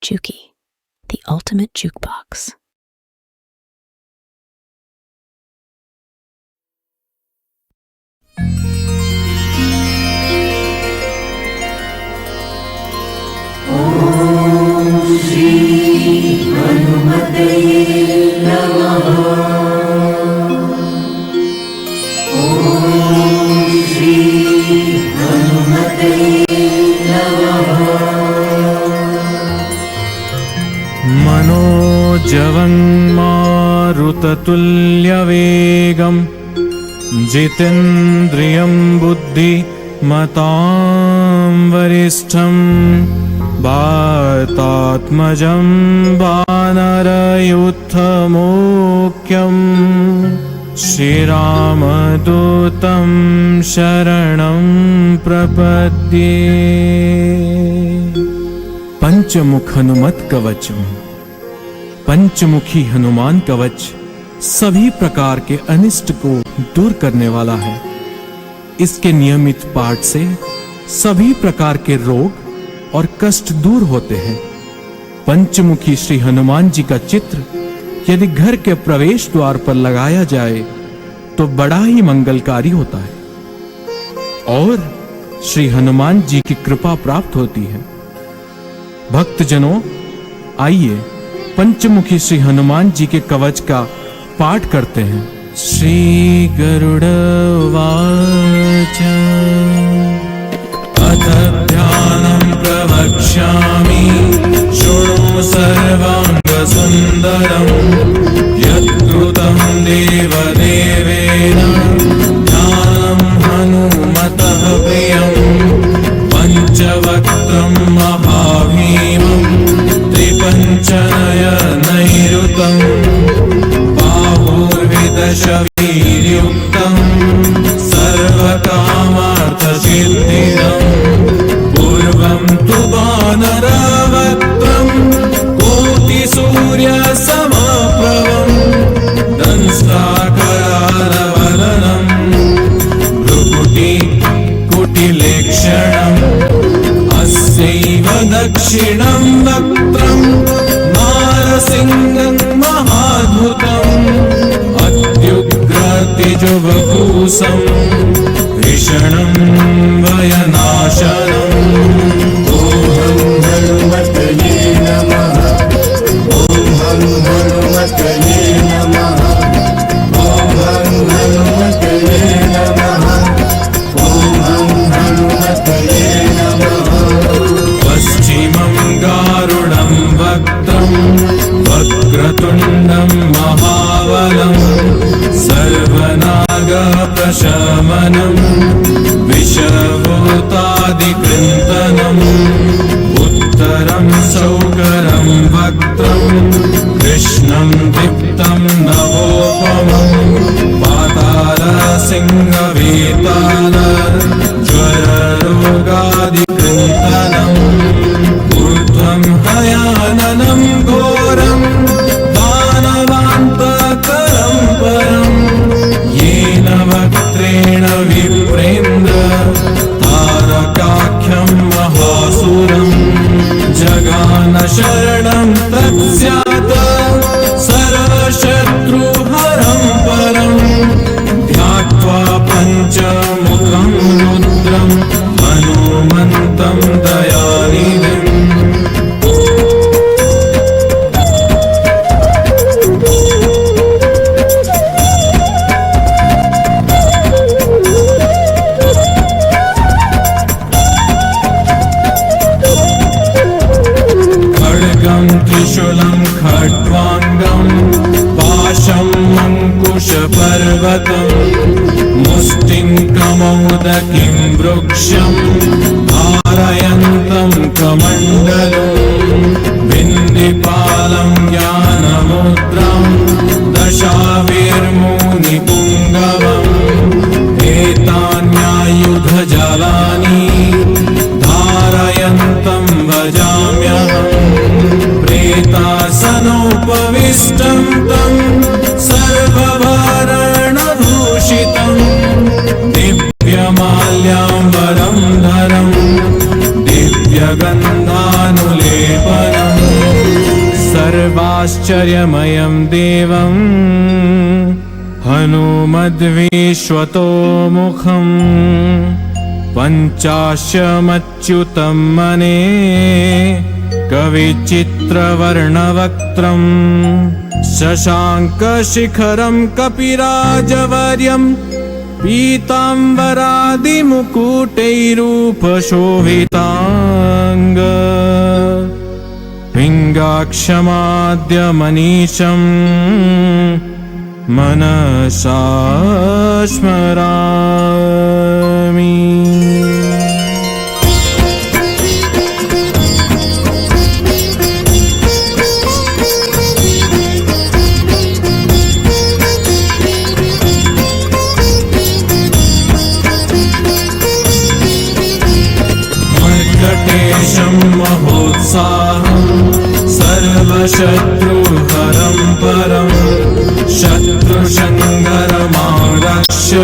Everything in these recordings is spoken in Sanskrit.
Juki, the ultimate jukebox. Om Shri Hanumate Namaha. Om Shri Hanumate Namaha. मनोजवं मारुततुल्यवेगं जितेन्द्रियं बुद्धिमतां वरिष्ठं वातात्मजं वानरयूथमुख्यं श्रीरामदूतं शरणं प्रपद्ये। पंचमुख हनुमत कवचम। पंचमुखी हनुमान कवच सभी प्रकार के अनिष्ट को दूर करने वाला है। इसके नियमित पाठ से सभी प्रकार के रोग और कष्ट दूर होते हैं। पंचमुखी श्री हनुमान जी का चित्र यदि घर के प्रवेश द्वार पर लगाया जाए तो बड़ा ही मंगलकारी होता है और श्री हनुमान जी की कृपा प्राप्त होती है। भक्तजनों, आइए पंचमुखी श्री हनुमान जी के कवच का पाठ करते हैं। श्री गरुड़वाच अथ ध्यानं प्रवक्ष्यामि शृणु सर्वाङ्गसुन्दरं यत्कृतं देवदेवेन ध्यानं हनुमतः प्रियं पञ्चवक्त्रं महाभीमं त्रिपञ्चनयनैरुतं बाहुर्विदशवीर्युक्तं सर्वकामार्थसिद्धिदं पूर्वं तु वानरवक्त्रं कोटिसूर्यसमप्रभं दंष्ट्राकरालवदनं भ्रुकुटिकुटिलेक्षणम् अस्यैव दक्षिणं वक्त्रं नारसिंहं महाद्भुतम् अत्युग्रतेजोवपुषं भीषणं भयनाशनम्। ॐ हनुमते नमः। ॐ हनुमते नमः। ॐ हनुमते नमः। ॐ हनुमते नमः। पश्चिमं गारुडं वक्त्रं वक्रतुण्डं महाबलं सर्वनागप्रशमनं विषभूतादिकृन्तनम् उत्तरं शौकरं वक्त्रं कृष्णं दीप्तं नवोपमं पातालसिंहवेताल ज्वररोगादिकृन्तनम् ऊर्ध्वं हयाननं घोरं दानवान्तकरं परं येन वक्त्रेण विप्रेन्द्र तारकाख्यं महासुरं जगान शरणं तत्स्यात् सर्वशत्रुहरं परं ध्यात्वा पञ्चमुखं रुद्रं हनुमन्तं दयानिधिम्। खड्गं त्रिशूलं खट्वाङ्गं पाशं अङ्कुशपर्वतं मुष्टिं कमौदकीं वृक्षं धारयन्तं कमण्डलं बिन्दिपालं ज्ञानमुद्रां दशावीर्मुनिपुङ्गवम् एतान्यायुधजालानि धारयन्तं भजाम्यहम् प्रेतासनोपविष्टं तं सर्वभरणभूषितं दिव्यमाल्याम्बरं धरं दिव्यगन्धानुलेपनं आश्चर्यमयं देवं हनुमद्विश्वतो मुखम् पञ्चाशमच्युतं मने कविचित्रवर्णवक्त्रम् शशाङ्कशिखरं कपिराजवर्यं पीताम्बरादिमुकुटैरूपशोभिताङ्ग पिङ्गाक्षमाद्यमनीशं मनसा स्मरामि। मर्कटेशं महोत्साहं सर्वशत्रुहरं परं शत्रुसंहारमारक्ष्य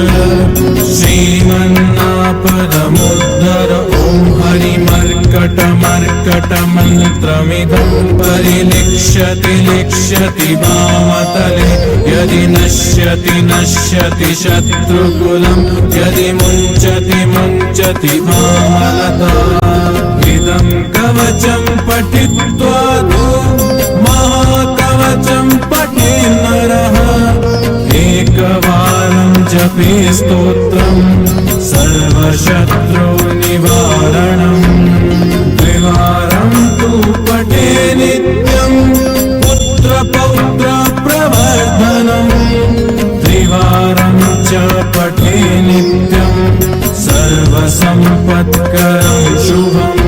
श्रीमन्नापदमुद्धर ॐ हरिमर्कटमर्कटमन्त्रमिदं परिलिक्ष्यति लिक्ष्यति वामतले यदि नश्यति नश्यति शत्रुकुलं यदि मुञ्चति मुञ्चति वामलता इदं कवचं पठित्वा तु महाकवचं पठे नरः एकवारं जपे स्तोत्रं सर्वशत्रुनिवारणम् द्विवारं तु पठे नित्यं पुत्रपौत्रप्रवर्धनम् त्रिवारं च पठे नित्यं सर्वसम्पत्करं शुभम्।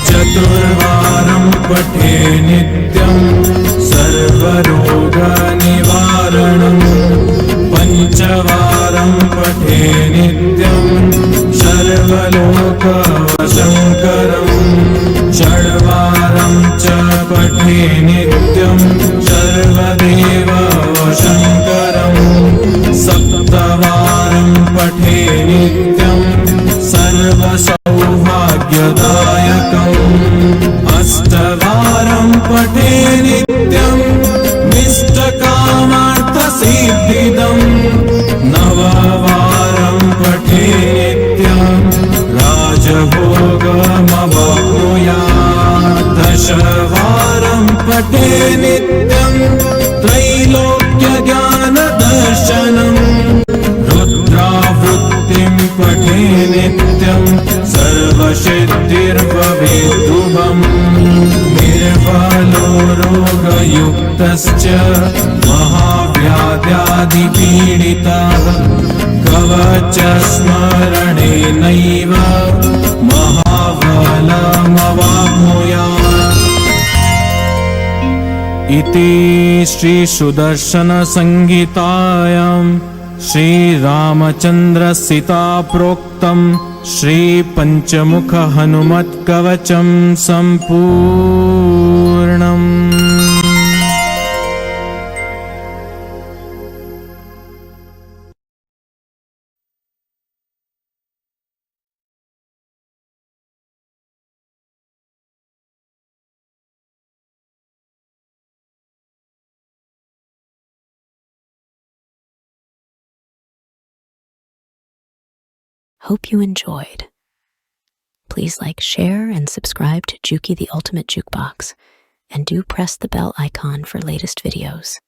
चतुर्वारं पठे नित्यं सर्वरोगनिवारणम् पञ्चवारं पठे नित्यं सर्वलोकवशङ्करम् षड्वारं च पठे नित्यं सर्वदेववशङ्करम् सप्तवारं पठे नित्यं सर्वसौभाग्यदायकम् अष्टवारं पठे नित्यं मिष्टकामार्थसिद्धिदम् नववारं पठे नित्यं राजभोगमवाप्नुयात् दशवारं पठे नित्यं त्रैलोक्यज्ञानदर्शनम् रुद्रावृत्तिं पठे नित्यं सर्वसिद्धिर्भवेद्ध्रुवम् निर्बलो रोगयुक्तश्च महाव्याध्यादिपीडितः कवचस्मरणेनैव महाबलमवाप्नुयात्। इति श्रीसुदर्शनसंहितायां श्रीरामचन्द्रसीता प्रोक्तं श्रीपञ्चमुख हनुमत्कवचं सम्पूर्णम्। Hope you enjoyed. Please like, share, and subscribe to Juki the Ultimate Jukebox, and do press the bell icon for latest videos.